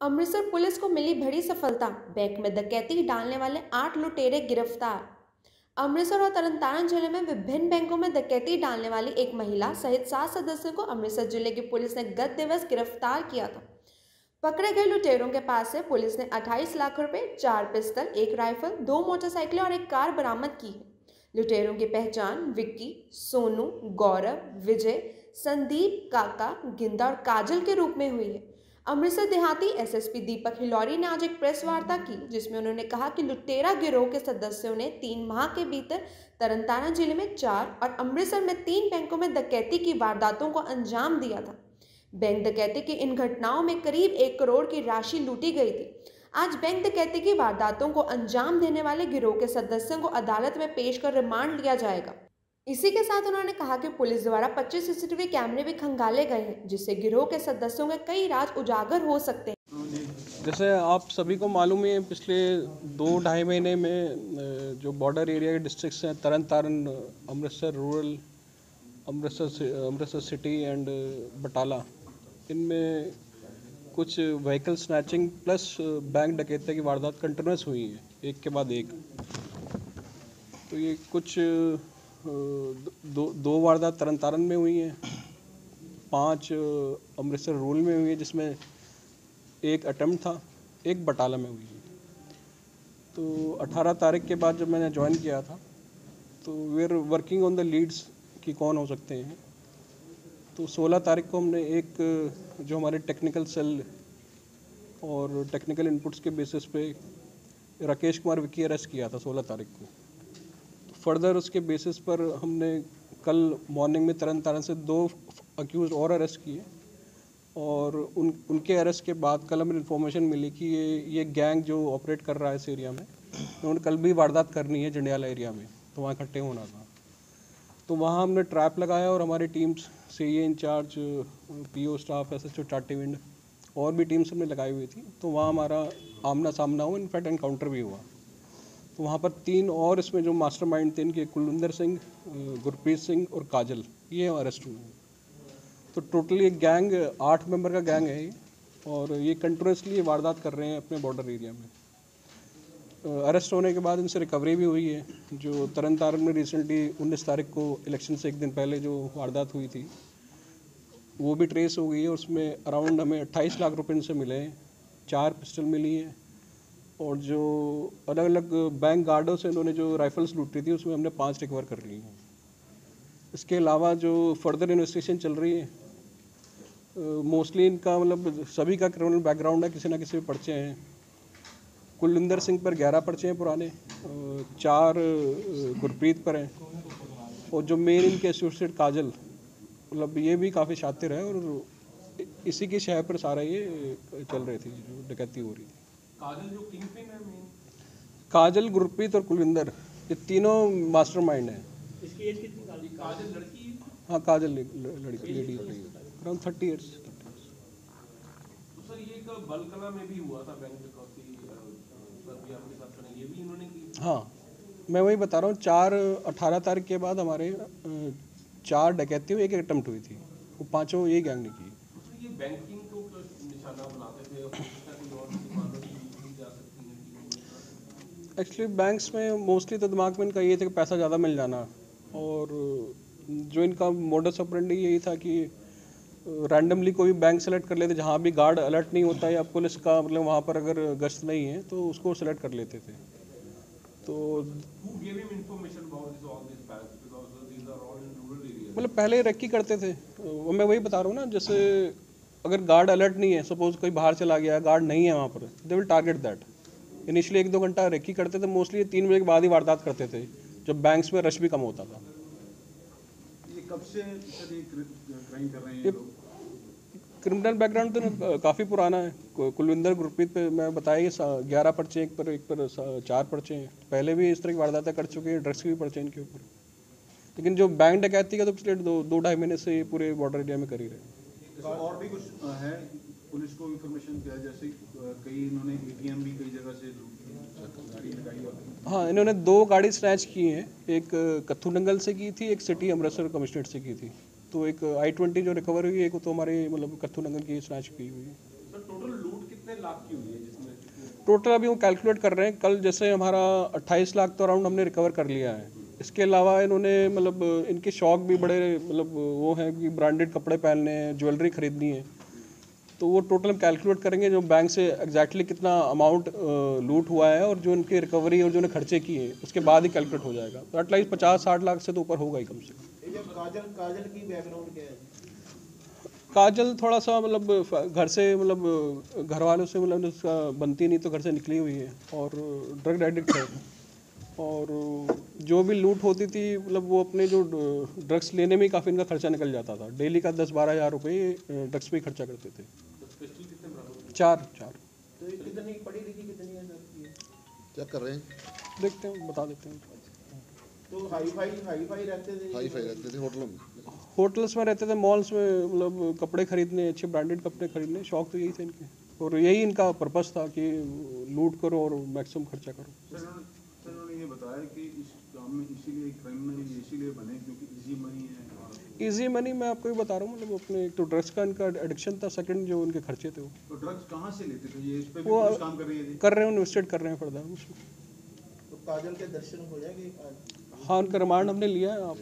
Amritsar police को मिली बड़ी सफलता। बैंक में डकैती डालने वाले 8 लुटेरे गिरफ्तार। अमृतसर और तरनतारन जिले में विभिन्न बैंकों में डकैती डालने वाली एक महिला सहित 7 सदस्यों को अमृतसर जिले की पुलिस ने गत दिवस गिरफ्तार किया था। पकड़े गए लुटेरों के पास से पुलिस ने 28 लाख रुपए, 4 पिस्टल, 1 राइफल, 2 मोटरसाइकिलें और 1 कार बरामद की है। लुटेरों की पहचान विक्की, सोनू, गौरव, विजय, संदीप, काका, गिंदा और काजल के रूप में हुई है। अमृतसर देहाती एसएसपी दीपक हिलौरी ने आज एक प्रेस वार्ता की, जिसमें उन्होंने कहा कि लुटेरा गिरोह के सदस्यों ने 3 माह के भीतर तरनतारन जिले में 4 और अमृतसर में 3 बैंकों में डकैती की वारदातों को अंजाम दिया था। बैंक डकैती की इन घटनाओं में करीब 1 करोड़ की राशि लूटी गई थी। आज बैंक डकैती की वारदातों को अंजाम देने वाले गिरोह के सदस्यों को अदालत में पेश कर रिमांड लिया जाएगा। इसी के साथ उन्होंने कहा कि पुलिस द्वारा 25 सीसीटीवी कैमरे भी खंगाले गए हैं, जिससे गिरोह के सदस्यों के कई राज उजागर हो सकते हैं। जैसे आप सभी को मालूम है, पिछले 2-2.5 महीने में जो बॉर्डर एरिया के डिस्ट्रिक्ट्स हैं, Tarn Taran, Amritsar rural, Amritsar city and Batala, इनमें कुछ व्हीकल स्नैचिंग प्लस बैंक डकैती की वारदात कंटिन्यूस हुई है, एक के बाद एक। तो ये कुछ दो वारदात तरन तारण में हुई हैं, 5 अमृतसर रूरल में हुई है, जिसमें एक अटेम्प्ट था, एक बटाला में हुई है। तो 18 तारीख के बाद जब मैंने ज्वाइन किया था, तो we are working on the leads कि कौन हो सकते हैं। तो 16 तारीख को हमने एक जो हमारे टेक्निकल सेल और टेक्निकल इनपुट्स के बेसिस पे राकेश कुमार विक्की अरेस्ट किया था 16 तारीख को। फर्दर उसके बेसिस पर हमने कल मॉर्निंग में तरन तारण से 2 अक्यूज और अरेस्ट किए, और उनके अरेस्ट के बाद कल हमें इन्फॉर्मेशन मिली कि ये गैंग जो ऑपरेट कर रहा है इस एरिया में, उन्होंने कल भी वारदात करनी है जंडियाला एरिया में, तो वहाँ इकट्ठे होना था। तो वहाँ हमने ट्रैप लगाया और हमारी teams CA in charge, PO staff, SHO Chativind और भी टीम्स हमने लगाई हुई थी। तो वहाँ हमारा आमना सामना हुआ, इनफैक्ट एनकाउंटर भी हुआ। तो वहाँ पर 3 और इसमें जो मास्टरमाइंड थे, इनके कुलविंदर सिंह, गुरप्रीत सिंह और काजल, ये अरेस्ट हुए। तो टोटली एक गैंग 8 मेंबर का गैंग है ये, और ये कंटिन्यूसली वारदात कर रहे हैं अपने बॉर्डर एरिया में। अरेस्ट होने के बाद इनसे रिकवरी भी हुई है। जो तरन तारण में रिसेंटली 19 तारीख को इलेक्शन से एक दिन पहले जो वारदात हुई थी, वो भी ट्रेस हो गई है। उसमें अराउंड हमें 28 लाख रुपए इनसे मिले हैं, 4 पिस्टल मिली है, और जो अलग अलग बैंक गार्डों से इन्होंने जो राइफल्स लूटी थी, उसमें हमने 5 रिकवर कर ली हैं। इसके अलावा जो फर्दर इन्वेस्टिगेशन चल रही है, मोस्टली इनका मतलब सभी का क्रिमिनल बैकग्राउंड है, किसी ना किसी पर्चे हैं। कुलविंदर सिंह पर 11 पर्चे हैं पुराने, 4 गुरप्रीत पर हैं, और जो मेन इनके एसोसिएट काजल, मतलब ये भी काफ़ी शातिर है, और इसी की शह पर सारा ये चल रही थी जो डकैती हो रही थी। काजल जो किंगपिन है मेन, काजल, गुरप्रीत और कुलविंदर, ये तीनों मास्टरमाइंड हैं। इसकी एज कितनी? काजल लड़की है? हाँ, काजल लड़की, लेडी, अराउंड 30 ईयर्स। तो सर ये एक बलकला में भी हुआ था बैंक डकैती, सर भी आपके साथ सुना, ये भी इन्होंने की? हाँ, मैं वही बता रहा हूँ। 18 तारीख के बाद हमारे 4 डकैती हुई, 1 अटेम्प्ट हुई थी, वो 5 ये गैंग ने की। तो ये बैंकिंग को निशाना बनाते थे, और कोई और दुकानों की जा सकती है? एक्चुअली बैंक्स में मोस्टली तो दिमाग में इनका ये था कि पैसा ज़्यादा मिल जाना, और जो इनका मोडस ऑपरेंडी यही था कि रैंडमली कोई बैंक सेलेक्ट कर लेते, जहाँ भी गार्ड अलर्ट नहीं होता या पुलिस का मतलब वहाँ पर अगर गश्त नहीं है तो उसको सेलेक्ट कर लेते थे। तो मतलब पहले रेकी करते थे, मैं वही बता रहा हूँ ना, जैसे अगर गार्ड अलर्ट नहीं है, सपोज कोई बाहर चला गया, गार्ड नहीं है वहाँ पर, they will target that. Initially 1-2 घंटा रेकी करते थे, मोस्टली 3 बजे के बाद ही वारदात करते थे, जब बैंक्स में रश भी कम होता था। ये कब से क्राइम कर रहे हैं ये लोग? क्रिमिनल बैकग्राउंड तो काफ़ी पुराना है। कुलविंदर, गुरप्रीत पे मैं बताया कि 11 पर्चे, एक पर 4 पर्चे हैं। पहले भी इस तरह की वारदातें कर चुके हैं, ड्रग्स के भी पर्चे इनके ऊपर। लेकिन जो बैंक डकैती का तो पिछले 2-2.5 महीने से ये पूरे बॉर्डर एरिया में कर ही रहे। और भी कुछ है पुलिस को इन्फॉर्मेशन क्या, जैसे कई इन्होंने एटीएम भी कई जगह से गाड़ी लगाई? हाँ, इन्होंने 2 गाड़ी स्नैच की हैं, एक कत्थू नंगल से की थी, एक सिटी अमृतसर कमिश्नरेट से की थी। तो एक I-20 जो रिकवर हुई है, एक तो हमारे मतलब कत्थू नंगल की स्नैच की हुई है। सर टोटल लूट कितने लाख की हुई है जिसमें टोटल अभी वो कैलकुलेट कर रहे हैं। कल जैसे हमारा 28 लाख तो अराउंड हमने रिकवर कर लिया है। इसके अलावा इन्होंने मतलब इनके शौक भी बड़े मतलब वो हैं कि ब्रांडेड कपड़े पहनने हैं, ज्वेलरी खरीदनी है, तो वो टोटल हम कैलकुलेट करेंगे जो बैंक से एग्जैक्टली कितना अमाउंट लूट हुआ है और जो इनकी रिकवरी और जो उन्हें खर्चे किए उसके बाद ही कैलकुलेट हो जाएगा। तो एटलीस्ट 50-60 लाख से तो ऊपर होगा ही कम से कम। काजल की बैकग्राउंड क्या है? काजल थोड़ा सा मतलब घर से मतलब घर वालों से मतलब उसका बनती नहीं तो घर से निकली हुई है और ड्रग एडिक्ट है। और जो भी लूट होती थी मतलब वो अपने जो ड्रग्स लेने में ही काफ़ी इनका खर्चा निकल जाता था। डेली का 10-12 हज़ार रुपये ड्रग्स पे ही खर्चा करते थे। चार। तो ये कितनी पढ़ी लिखी कितनी है सर? चेक कर रहे हैं, देखते हैं, बता देते हैं। तो हाई फाई रहते थे? हाई फाई रहते थे होटलों में, होटल्स में रहते थे, मॉल्स में मतलब कपड़े खरीदने, अच्छे ब्रांडेड कपड़े खरीदने, शौक तो यही थे इनके और यही इनका पर्पस था कि लूट करो और मैक्सिमम खर्चा करो। सर उन्होंने ये बताया कि इस काम में इसीलिए क्रिमिनल इसीलिए बने क्योंकि इजी मनी है। इजी मनी मैं आपको ही बता रहा हूँ मतलब अपने एक तो ड्रग्स का इनका एडिक्शन था, सेकंड जो उनके खर्चे थे वो तो ड्रग्स कहाँ से लेते थे? ये इस पे भी वो पुलिस काम कर रही है? कर रहे हैं, इन्वेस्टेड कर रहे हैं फर्दर उसमें। तो काजल के दर्शन हो जाएंगे आज? हाँ, उनका रिमांड हमने लिया है। आप